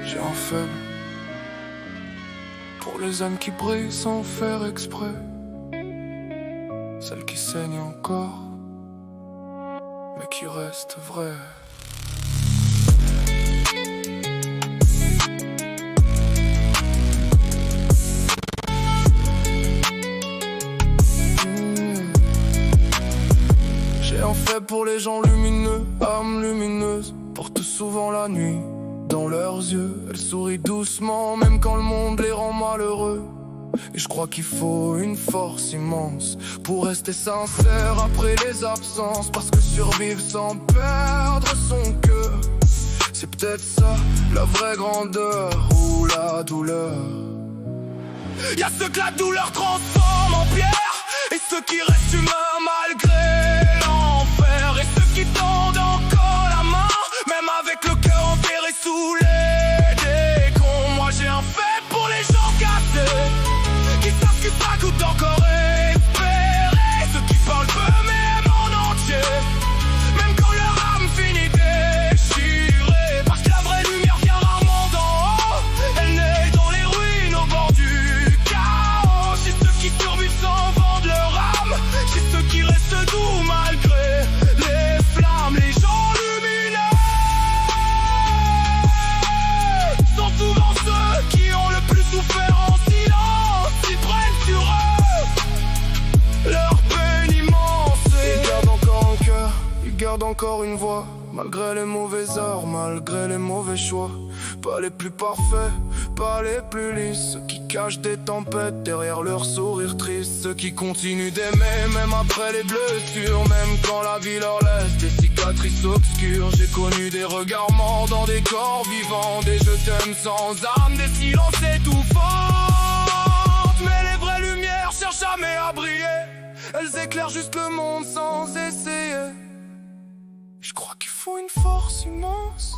J'ai un faible pour les âmes qui brillent sans faire exprès, celles qui saignent encore, mais qui restent vraies. J'ai un faible pour les gens lumineux, âmes lumineuses, portent souvent la nuit dans leurs yeux. Elles sourient doucement, même quand le monde les rend malheureux. Et je crois qu'il faut une force immense pour rester sincère après les absences. Parce que survivre sans perdre son cœur, c'est peut-être ça, la vraie grandeur ou la douleur. Y'a ceux que la douleur transforme en pierre, et ceux qui restent humains malgré l'enfer, et ceux qui tendent encore la main, même avec le cœur enterré sous les décombres. Moi j'ai un faible pour les gens cassés, qui savent que ça coûte encore espérer, ceux qui parlent peu mais aiment en entier, même quand leur âme finit déchirée. Parce que la vraie lumière vient rarement d'en haut, elle naît dans les ruines au bord du chaos. J'ai ceux qui survivent sans vendre leur âme, j'ai ceux qui restent doux malgré les flammes. Les gens lumineux sont souvent ceux qui ont le plus souffert en silence. Ils prennent sur eux leur peine immense. Ils gardent encore un cœur, ils gardent encore une voix, malgré les mauvaises heures, malgré les mauvais choix. Pas les plus parfaits, pas les plus lisses, ceux qui cachent des tempêtes derrière leur sourire triste, ceux qui continuent d'aimer même après les blessures, même quand la vie leur laisse des cicatrices obscures. J'ai connu des regards morts dans des corps vivants, des je t'aime sans âme, des silences étouffants. Mais les vraies lumières cherchent jamais à briller, elles éclairent juste le monde sans essayer. Je crois qu'il faut une force immense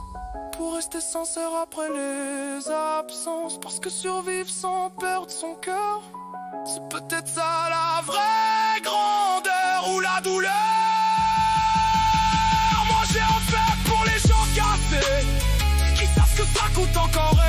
pour rester sincère après les absences. Parce que survivre sans perdre son cœur, c'est peut-être ça la vraie grandeur ou la douleur. Moi j'ai un faible pour les gens cassés, qui savent que ça coûte encore